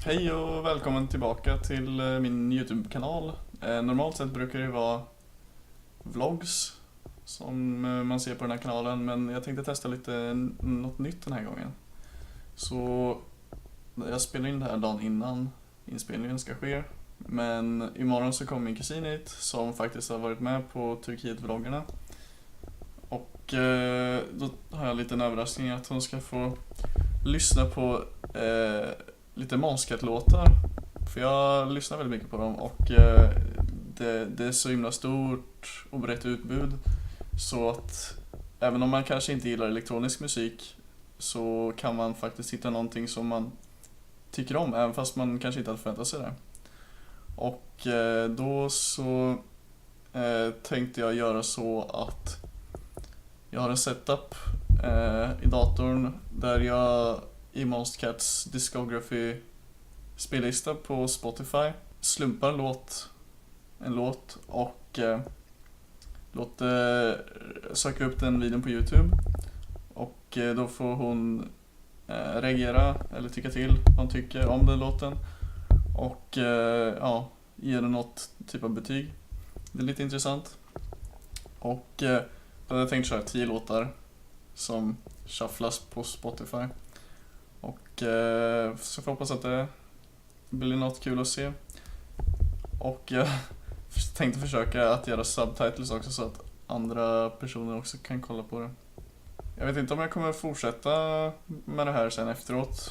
Hej och välkommen tillbaka till min YouTube-kanal. Normalt sett brukar det vara vlogs som man ser på den här kanalen, men jag tänkte testa lite något nytt den här gången. Så jag spelar in det här dagen innan inspelningen ska ske, men imorgon så kommer min kusin hit som faktiskt har varit med på Turkiet-vloggarna. Och då har jag lite en överraskning att hon ska få lyssna på lite Månskat-låtar. För jag lyssnar väldigt mycket på dem och det är så himla stort och brett utbud. Så att även om man kanske inte gillar elektronisk musik så kan man faktiskt hitta någonting som man tycker om, även fast man kanske inte hade förväntat sig det. Och då så tänkte jag göra så att jag har en setup i datorn där jag i Monstercats discography spellista på Spotify slumpar en låt och låter söka upp den videon på YouTube, och då får hon reagera eller tycka till vad hon tycker om den låten och ge den något typ av betyg. Det är lite intressant. Och jag tänkte köra 10 låtar som shufflas på Spotify. Och så får jag hoppas att det blir något kul att se. Och jag tänkte försöka att göra subtitles också så att andra personer också kan kolla på det. Jag vet inte om jag kommer fortsätta med det här sen efteråt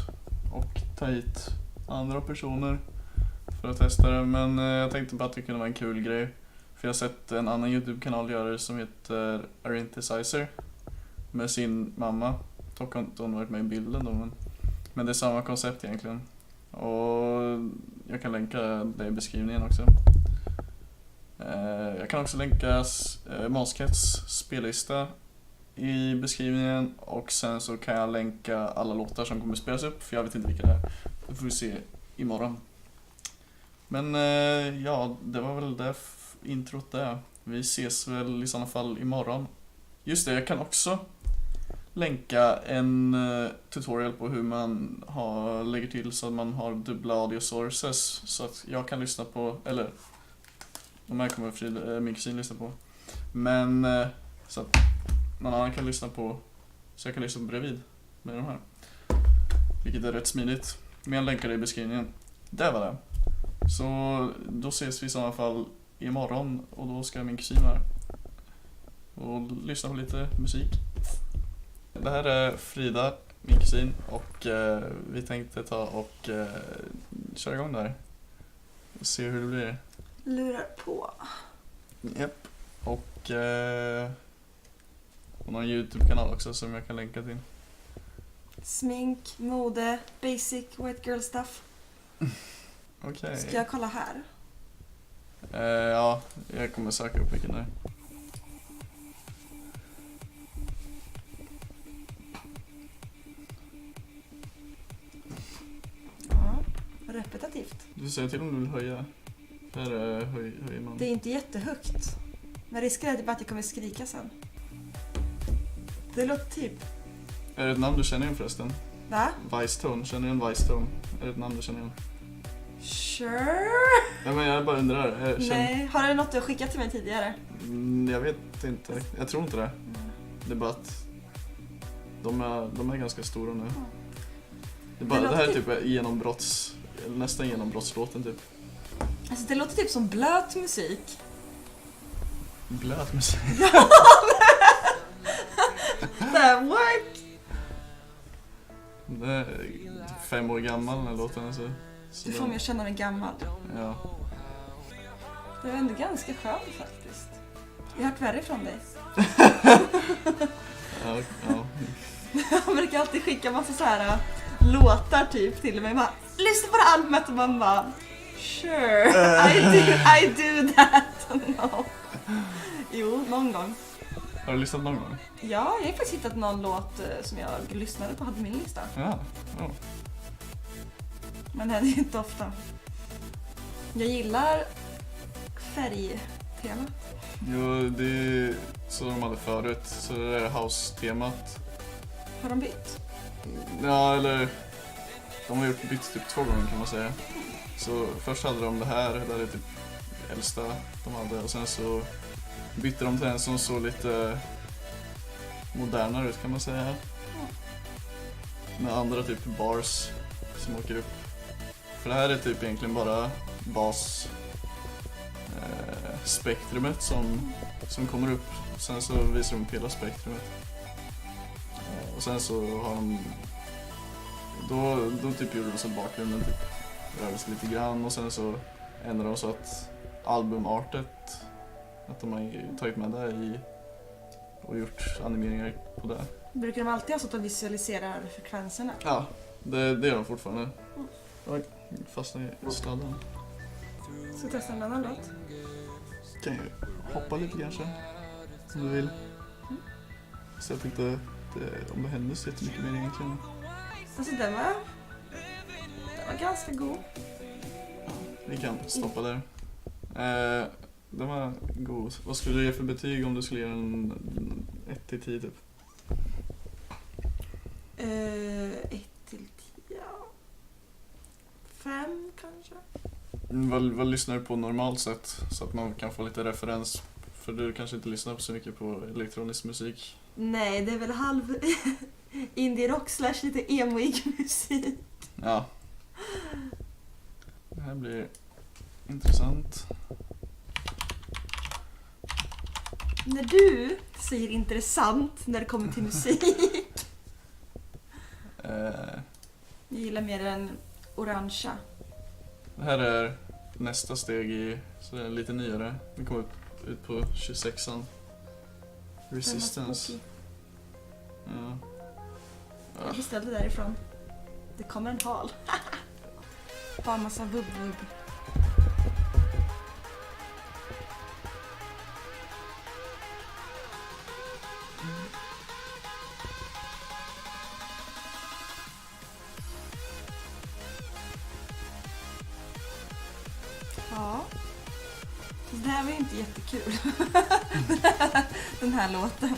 och ta hit andra personer för att testa det. Men jag tänkte bara att det kunde vara en kul grej. För jag har sett en annan YouTube-kanal göra det som heter Arintesizer med sin mamma. Dock har inte hon varit med i bilden då, men det är samma koncept egentligen. Och jag kan länka det i beskrivningen också. Jag kan också länka Månscats spellista i beskrivningen, och sen så kan jag länka alla låtar som kommer spelas upp, för jag vet inte vilka det är. Det får vi se imorgon. Men ja, det var väl det introt där. Vi ses väl i sådana fall imorgon. Just det, jag kan också länka en tutorial på hur man lägger till så att man har dubbla audio sources, så att jag kan lyssna på, eller de här kommer min kusin lyssna på, men så att någon annan kan lyssna på, så jag kan lyssna bredvid med de här, vilket är rätt smidigt. Men jag länkar det i beskrivningen. Det var det. Så då ses vi i sådana fall imorgon, och då ska min kusin här och lyssna på lite musik. Det här är Frida, min kusin, och vi tänkte ta och köra igång där och se hur det blir. Lurar på. Japp. Och hon har en YouTube-kanal också som jag kan länka till. Smink, mode, basic, white girl stuff. Okej. Ska jag kolla här? Ja, jag kommer söka upp vilken det är. Ja, repetitivt. Du säger till om du vill höja. Här höjer man. Det är inte jättehögt. Men risken är typ att jag kommer skrika sen. Det låter typ. Är det ett namn du känner igen förresten? Va? Vicetone, känner du igen Vicetone? Är det ett namn du känner igen? Sure. Ja, men jag bara undrar. Nej, har du något du har skickat till mig tidigare? Jag vet inte. Jag tror inte det. Det är bara att de är ganska stora nu. Det här är typ nästan genombrottslåten typ. Alltså det låter typ som blöt musik. Blöt musik? What? Det är 5 år gammal den här låten alltså. Du får mig att känna mig gammal. Ja. Det är ändå ganska skönt faktiskt. Jag har hört värre från dig. Ja. Jag brukar alltid skicka massa så här låtar typ till mig. Bara, lyssna på det albumet, och man bara sure, I do that. No. Jo, någon gång. Har du lyssnat någon gång? Ja, jag har faktiskt hittat någon låt som jag lyssnade på, hade min lista. Ja. Men det är inte ofta. Jag gillar färgtemat. Jo, det är så de hade förut. Så det är house-temat. Har de bytt? Ja, eller De har bytt typ 2 gånger kan man säga. Så först hade de det här, där är typ äldsta de hade, och sen så bytte de till en som såg lite modernare ut kan man säga. Med andra typ bars som åker upp. För det här är typ egentligen bara bas spektrumet som kommer upp. Sen så visar de upp hela spektrumet. Och sen så har de då typ gjorde de så att bakgrunden typ rörde sig lite grann, och sen så ändrade de så att albumartet, att de har tagit med det i och gjort animeringar på det. Brukar de alltid ha så att de visualiserar frekvenserna? Ja, det gör de fortfarande. Jag fastnar i sladden. Ska vi testa en annan låt? Kan ju hoppa lite kanske, om du vill. Så jag tänkte om det hände så jättemycket mer egentligen. Alltså den var ganska god. Vi kan stoppa där. Den var god. Vad skulle du ge för betyg om du skulle ge en 1-10 typ? 1-10, ja. 5 kanske. Vad lyssnar du på normalt sett? Så att man kan få lite referens. För du kanske inte lyssnar på så mycket på elektronisk musik. Nej, det är väl halv indie-rock / lite emo-ig musik. Ja. Det här blir intressant. När du säger intressant när det kommer till musik. Jag gillar mer den orangea. Det här är nästa steg i, så det är lite nyare. Vi kommer ut på 26an. Resistance. Ja. Jag beställde därifrån. Det kommer en hal. Bara en massa vubb-vubb. Ja. Det här var ju inte jättekul. Den här låten.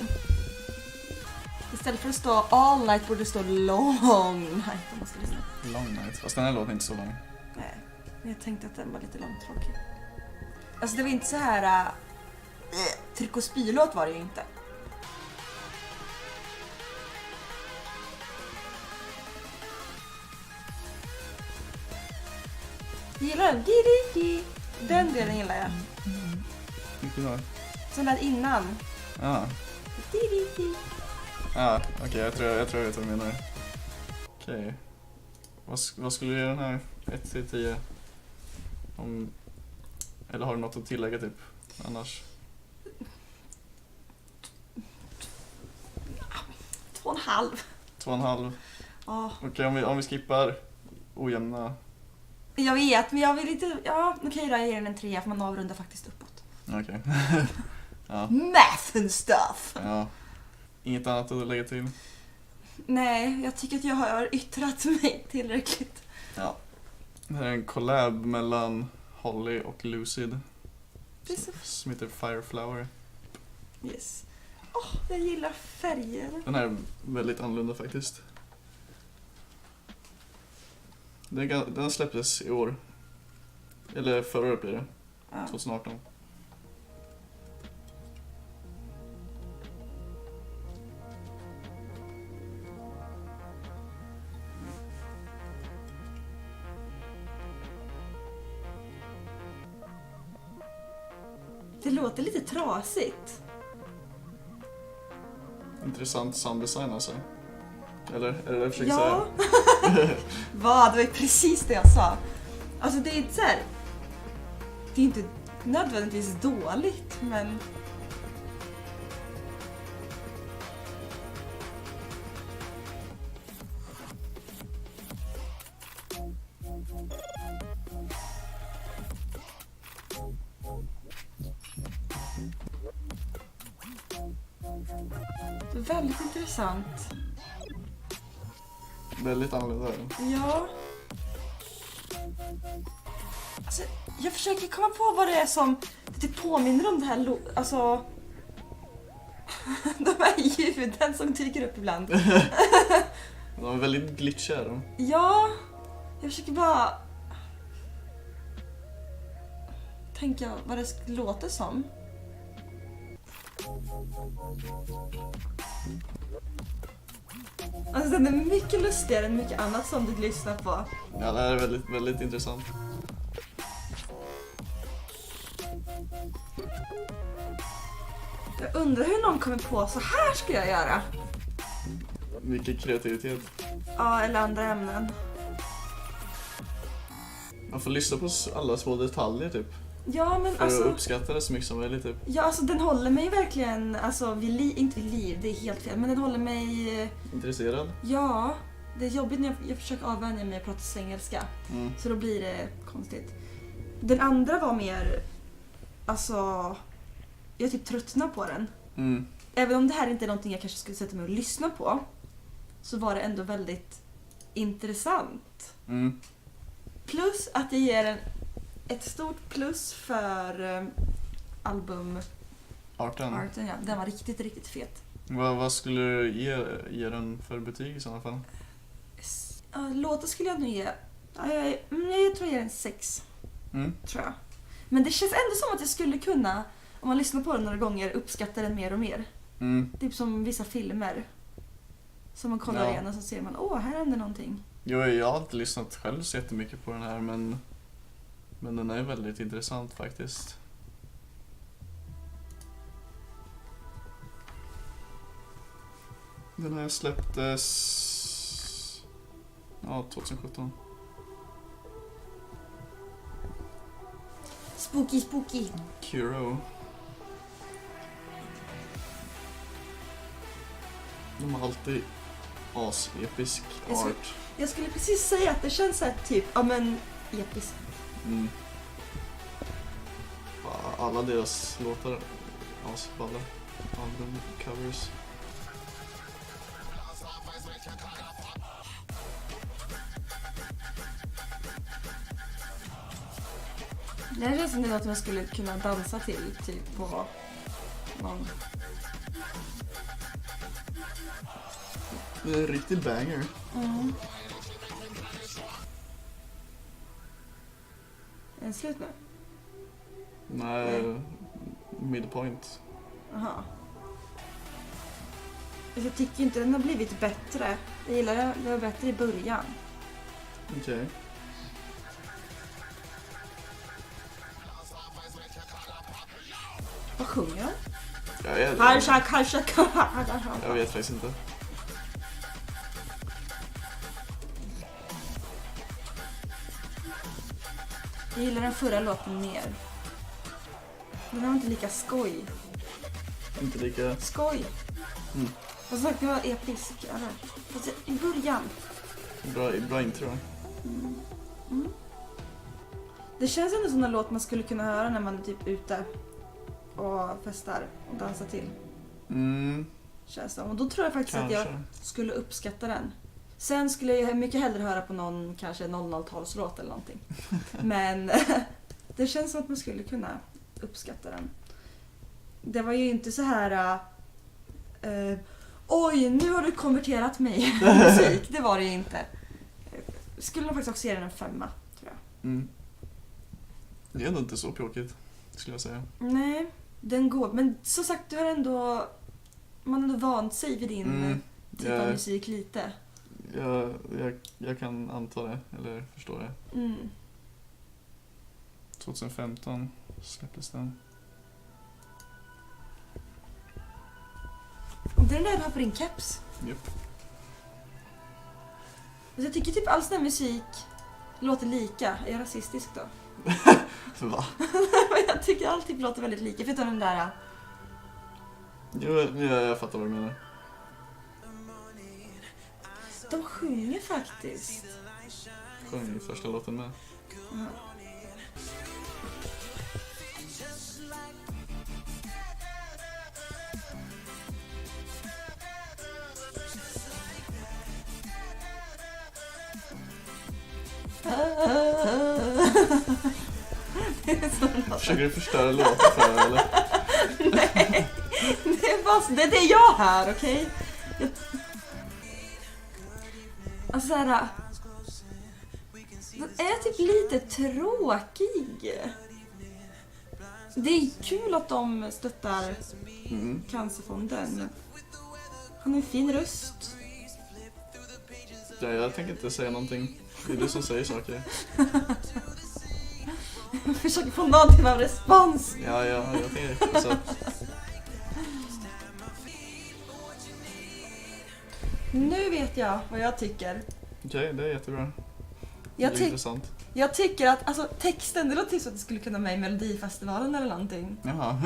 Istället för att stå all night borde det stå long night. Jag måste lyssna. Long night. Fast den här låten är inte så lång. Nej, men jag tänkte att den var lite långtråkig. Alltså det var inte så här tryck- och spylåt var det ju inte. Gillar den? Di-di-di. Den delen gillar jag. Vilken då? Som där innan. Ja. Di-di-di. Ja, okej, jag tror jag vet vad du menar. Okej. Vad skulle du ge den här? 1-10? Eller har du något att tillägga typ? Annars? 2,5. 2,5? Ja, Okej, om vi skippar ojämna. jag vet, men jag vill inte... Ja, okej då, jag ger den en 3 för man avrundar faktiskt uppåt. Okej. Ja. Math and stuff! Ja. Inget annat att lägga till? Nej, jag tycker att jag har yttrat mig tillräckligt. Ja. Det här är en collab mellan Holly och Lucid. Som heter Fireflower. Yes. Jag gillar färger. Den här är väldigt annorlunda faktiskt. Den släpptes i år. Eller förra året blir det. Ja. 2018. Det låter lite trasigt. Intressant sounddesign alltså. Eller är det det jag försöker Ja. säga? Vad? Det var ju precis det jag sa. Alltså det är inte så här. Det är inte nödvändigtvis dåligt, men... Det är väldigt intressant. Väldigt annorlunda. Ja. Alltså, jag försöker komma på vad det är som det påminner om det här alltså de här ljuden som dyker upp ibland. De är väldigt glitchiga de. Ja, Jag försöker bara tänka vad det låter som. Alltså den är mycket lustigare än mycket annat som du lyssnar på. Ja, det här är väldigt, väldigt intressant. Jag undrar hur någon kommer på så här ska jag göra. Mycket kreativitet. Ja, eller andra ämnen. Man får lyssna på alla små detaljer typ. Ja, men För alltså... att uppskatta det så mycket som möjligt typ. Ja, alltså den håller mig verkligen, alltså inte vid liv, det är helt fel, men den håller mig... Intresserad? Ja, det är jobbigt när jag försöker avvänja mig att prata engelska. Mm. Så då blir det konstigt. Den andra var mer, alltså, jag typ tröttnar på den. Mm. Även om det här inte är någonting jag kanske skulle sätta mig och lyssna på, så var det ändå väldigt intressant. Mm. Plus att jag ger ett stort plus för albumarten. Arten. Ja, den var riktigt, riktigt fet. Vad skulle du ge den för betyg i sådana fall? Låtar skulle jag nog ge... Jag tror jag ger en 6. Mm. Tror jag. Men det känns ändå som att jag skulle kunna, om man lyssnar på den några gånger, uppskatta den mer och mer. Mm. Typ som vissa filmer. Som man kollar Ja. igen och så ser man, här händer någonting. Jo, jag har inte lyssnat själv så jättemycket på den här, men den är väldigt intressant faktiskt. Den här släpptes 2017. Spooky. Kuro. De har alltid as-episk art. Jag skulle precis säga att det känns så här typ, episkt. Mm. Alla deras låtar är asballa. Albumcovers. Det här känns som det är något man skulle kunna dansa till, typ på någon... Det är en riktig banger. Mm. Är den slut nu? Nej, midpoint. Aha. Jag tycker inte den har blivit bättre. Jag gillar det var bättre i början. Okej. Vad sjunger de? Jag vet faktiskt inte. Jag gillar den förra låten mer. Den var inte lika skoj. Inte lika... Skoj! Mm. Vad sagt, det var episk. Eller? Fast i början. Bra intro. Det känns ändå som en låt man skulle kunna höra när man är typ ute och festar och dansar till. Mm, Känns som. Och då tror jag faktiskt kanske. att jag skulle uppskatta den. Sen skulle jag mycket hellre höra på någon kanske 00-talslåt eller någonting. Men det känns som att man skulle kunna uppskatta den. Det var ju inte så här... oj, nu har du konverterat mig i musik. Det var det ju inte. Skulle nog faktiskt också ge den en 5, tror jag. Mm. Det är ändå inte så pjåkigt, skulle jag säga. Nej, den går. Men som sagt, du har ändå... Man har ändå vant sig vid din typ av musik lite. Jag kan anta det, eller förstå det. Mm. 2015 släpptes den. Och det är den där du har på din keps. Japp. Alltså jag tycker typ all sån här musik låter lika. Är jag rasistisk då? Va? Jag tycker allt typ låter väldigt lika. Förutom den där... Jo, jag fattar vad du menar. De sjunger faktiskt. Sjöng i första låten med. Ja. Försöker du förstöra låten för mig, eller? Nej, det är det jag hör, okej? Alltså såhär... är typ lite tråkig. Det är kul att de stöttar Cancerfonden. Han har en fin röst. Ja, jag tänker inte säga någonting. Det är du som säger saker. Jag försöker få någon typ av respons. Ja, jag tänker också. Nu vet jag vad jag tycker. Okej, det är jättebra. Det Jag, är intressant. jag tycker att alltså, texten, det låter som att det skulle kunna vara med i Melodifestivalen eller någonting. Jaha.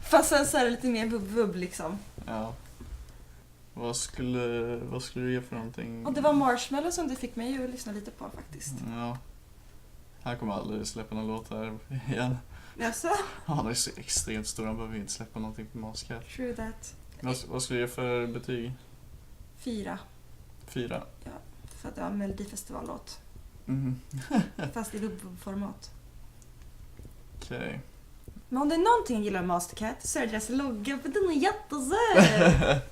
Fast sen så är det lite mer vubb liksom. Ja. Vad skulle du ge för någonting? Och det var Marshmallow som du fick mig att lyssna lite på faktiskt. Ja. Han kommer aldrig släppa någon låt här igen. Jaså? Han är så extremt stor, han behöver inte släppa någonting på Mascat. True that. Vad skulle du ge för betyg? 4. 4. Ja, för att det var en Melodifestivallåt. Mhm. Fast i vubb-format. Okej. Men om det är någonting jag gillar med Mastercat så är det deras logga, för den är jättesöt.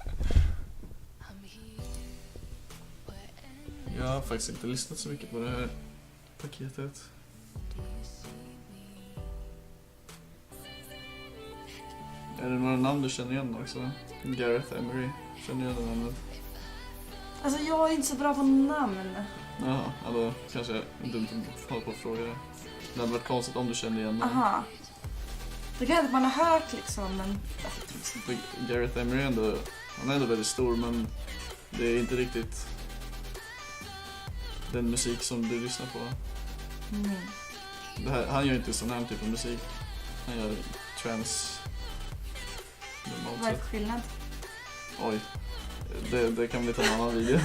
Jag har faktiskt inte lyssnat så mycket på det här paketet. Är det några namn du känner igen också? Gareth Emery, känner du igen det namnet? Alltså jag är inte så bra på namn. Jaha, alltså kanske dumt att hålla på och fråga det. Det hade varit konstigt om du kände igen det. Aha. Det kan hända att man har hört liksom, men... Gareth Emery han är ändå väldigt stor, men det är inte riktigt den musik som du lyssnar på. Han gör inte sån här typ av musik. Han gör trance. Vad är det för skillnad? Oj, det kan vi ta en annan video.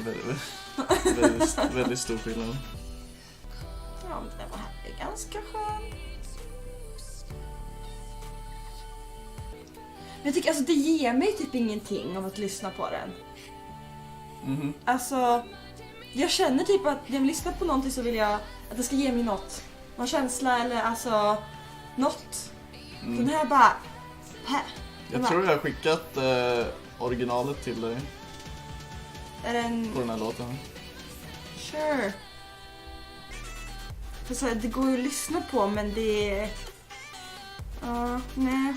Det är väldigt stor skillnad. Ja, men det här är ganska skön. Men jag tycker alltså det ger mig typ ingenting om att lyssna på den. Mhm. Alltså, jag känner typ att när jag lyssnar på någonting så vill jag att det ska ge mig något. Någon känsla eller alltså något. Den här bara... Jag tror jag har skickat originalet till dig Är den... på den här låten. Sure. För så här, det går ju att lyssna på, men det är... Ja, nej.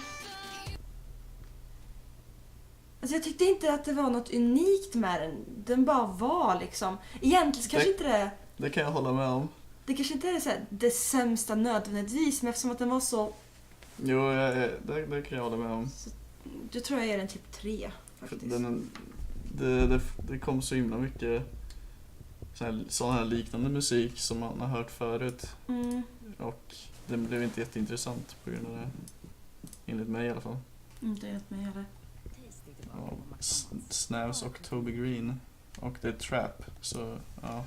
Alltså jag tyckte inte att det var något unikt med den. Den bara var liksom... Egentligen kanske inte det... Det kan jag hålla med om. Det kanske inte är så här, det sämsta nödvändigtvis, men eftersom att den var så... Jo, det kan jag hålla med om. Så, jag tror jag ger den typ 3 faktiskt. Det kom så himla mycket sån här liknande musik som man har hört förut. Och den blev inte jätteintressant på grund av det. Enligt mig i alla fall. Inte enligt mig heller. Ja, Snavs och Toby Green. Och det är Trap, så ja.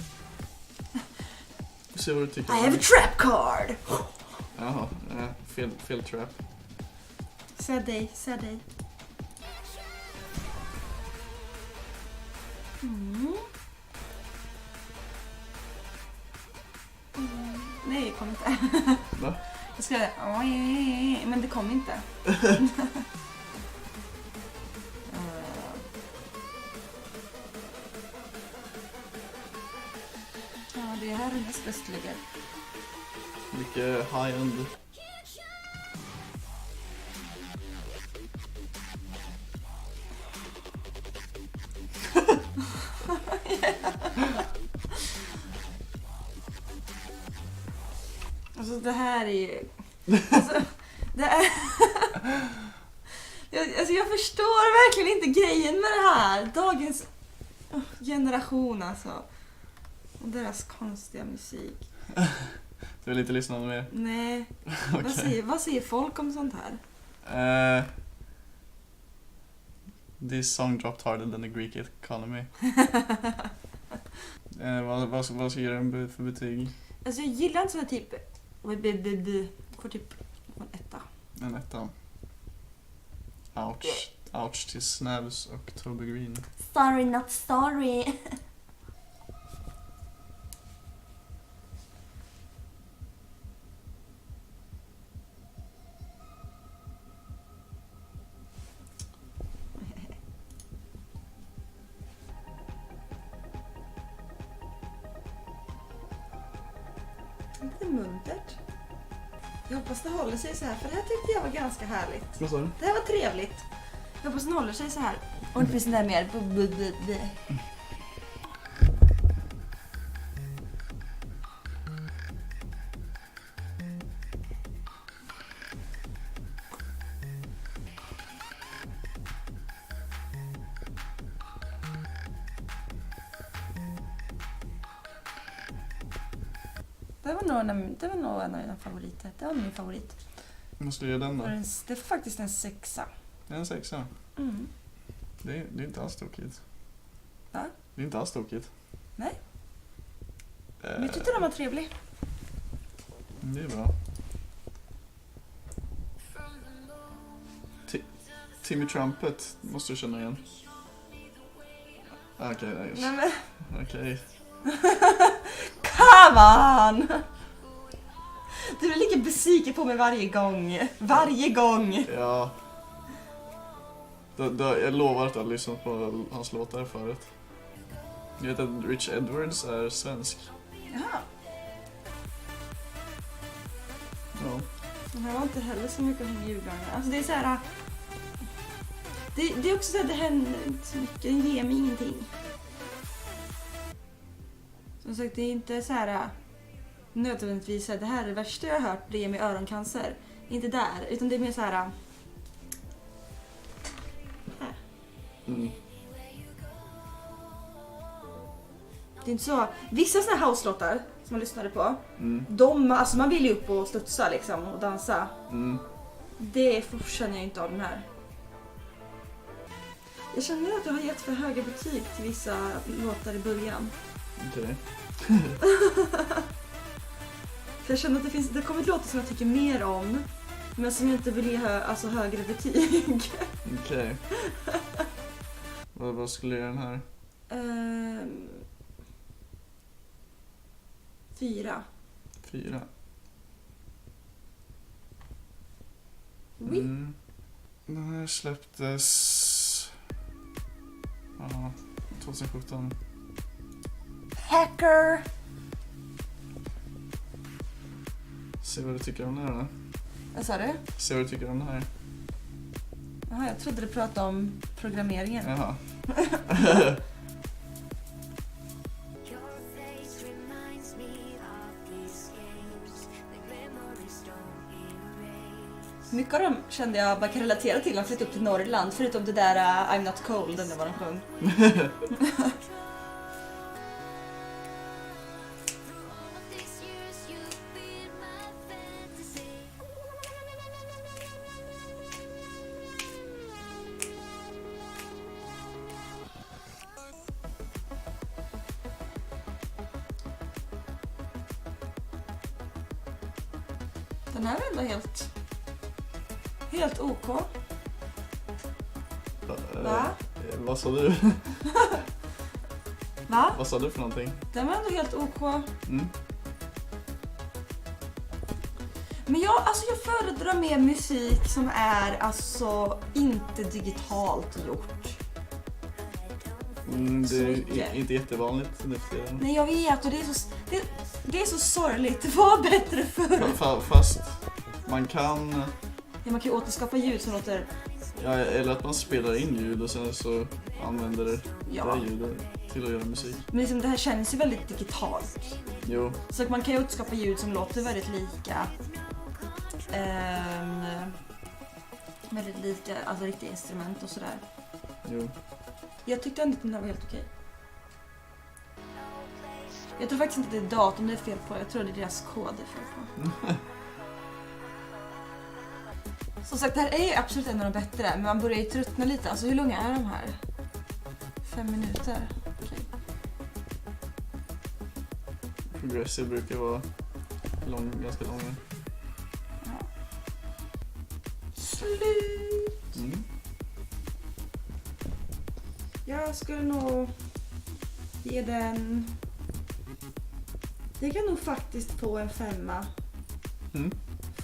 Vi ser vad du tycker. I have a trap card! Jaha, fel trap. Säg dig. Nej, det kom inte. Va? Jag ska... Men det kom inte. Ja, det är här hennes röst ligger. Mycket high-end. Alltså det här är ju... Alltså, det är... jag förstår verkligen inte grejen med det här. Dagens generation alltså. Och deras konstiga musik. Du vill inte lyssna mer? Nej. Okay. Vad säger folk om sånt här? This song dropped harder than the Greek economy. Vad ska jag ge den för betyg? Alltså jag gillar inte sån här typ... Får typ en 1. En 1. Ouch till Snavs och Toby Green. Sorry not sorry. Lite muntert. Jag hoppas det håller sig så här, för det här tyckte jag var ganska härligt. Vad sa du? Det här var trevligt. Jag hoppas den håller sig så här. Och det finns den där mer. Det var nog en av mina favoriter. Det var min favorit. Måste du ge den då? Det är faktiskt en 6. En 6. Mm. Det är inte alls tokigt. Va? Det är inte alls tokigt. Nej. Men jag tyckte den var trevlig. Det är bra. Timmy Trumpet måste du känna igen. Okej, Nej, men... Okej. Come on! Du är lika besviken på mig varje gång. Varje gång! Ja. Jag lovar att jag har lyssnat på hans låtar förut. Jag vet att Rich Edwards är svensk. Jaha. Ja. Den här var inte heller så mycket om julgranen. Alltså det är så här. Det är också så att det händer inte så mycket. Den ger mig ingenting. Som sagt, det är inte så här nödvändigtvis att det här är det värsta jag har hört, det ger mig öroncancer. Inte där, utan det är mer så här. Mm. Det är inte så. Vissa såna här house-låtar som man lyssnade på, alltså man vill ju upp och studsa liksom och dansa. Det känner jag inte av den här. Jag känner att jag har gett för höga betyg till vissa låtar i början. Okej. För jag känner att det kommer låtar som jag tycker mer om, men som jag inte vill ge högre betyg. Okej. Vad skulle jag ge den här? 4. 4. Oui. Den här släpptes 2017. Hacker! Se vad du tycker om den här då. Vad sa du? Se vad du tycker om den här. Jaha, jag trodde du pratade om programmeringen. Jaha. Mycket av dem kände jag bara kan relatera till när jag flyttade upp till Norrland, förutom det där I'm not cold, den där var de sjöng. Den här är ändå helt OK. Va? Vad sa du? Va? Vad sa du för någonting? Den var ändå helt OK. Mm. Men jag föredrar mer musik som är inte digitalt gjort. Det är inte jättevanligt nu för tiden. Nej, jag vet, och det är så sorgligt. Det var bättre förr. Fast man kan... Ja, man kan ju återskapa ljud som låter... Ja, eller att man spelar in ljud och sen så använder det ljudet till att göra musik. Men liksom, det här känns ju väldigt digitalt. Jo. Så man kan ju återskapa ljud som låter väldigt lika. Väldigt lika, alltså riktiga instrument och sådär. Jo. Jag tyckte ändå att den här var helt okej. Jag tror faktiskt inte det är datorn det är fel på. Jag tror det är deras kod det är fel på. Som sagt, det här är ju absolut en av de bättre. Men man börjar ju tröttna lite. Alltså hur långa är de här? 5 minuter. Okay. Progressive brukar vara ganska långa. Ja. Slut! Jag skulle nog ge den... Jag kan nog faktiskt få en 5.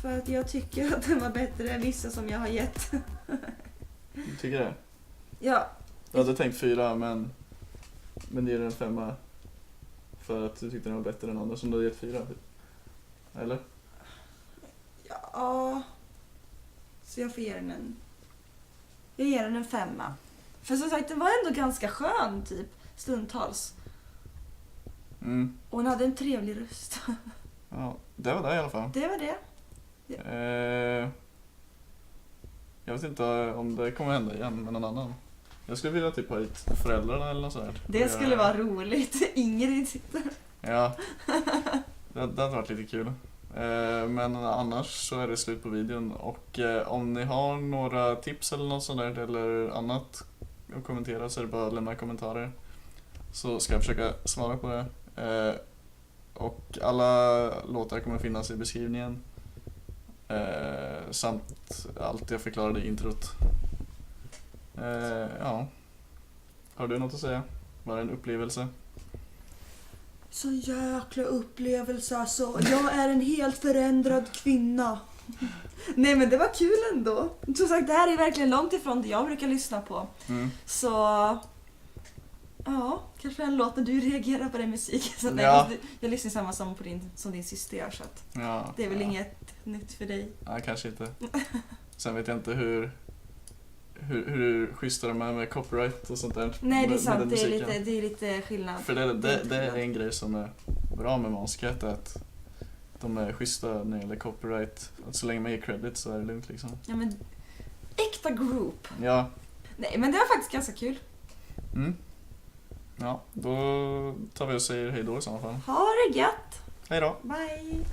För att jag tycker att den var bättre än vissa som jag har gett. Du tycker det? Ja. Jag hade tänkt 4, men det är en 5 för att du tyckte den var bättre än andra som du hade gett 4. Eller? Ja. Så jag får ge den jag ger den en 5. För som sagt, den var ändå ganska skön typ stundtals. Mm. Och hon hade en trevlig röst. Ja, det var det i alla fall. Det var det. Jag vet inte om det kommer hända igen med någon annan. Jag skulle vilja typ ha hit föräldrarna eller något sådär. Det skulle vara roligt. Ingrid sitter. Ja, det hade varit lite kul. Men annars så är det slut på videon. Och om ni har några tips eller något sånt där eller annat att kommentera så är det bara att lämna kommentarer. Så ska jag försöka svara på det. Och alla låtar kommer finnas i beskrivningen. Samt allt jag förklarade i introt. Ja. Har du något att säga? Var det en upplevelse? Så jäkla upplevelse alltså. Jag är en helt förändrad kvinna. Nej men det var kul ändå. Som sagt, det här är verkligen långt ifrån det jag brukar lyssna på. Så ja, kanske en låt när du reagerar på den musiken. Så Ja. jag lyssnar samma som din syster så att Ja, det är väl inget nytt för dig. Ja, kanske inte. Sen vet jag inte hur schyssta de är med copyright och sånt där. Nej, det är med sant. den Det musiken. är lite skillnad. För det är en grej som är bra med Månsket, att de är schyssta när det gäller copyright. Att så länge man ger credit så är det lugnt liksom. Ja men äkta group. Ja. Nej men det var faktiskt ganska kul. Mm. Ja, då tar vi och säger hej då i sådana fall. Ha det gött. Hej då. Bye.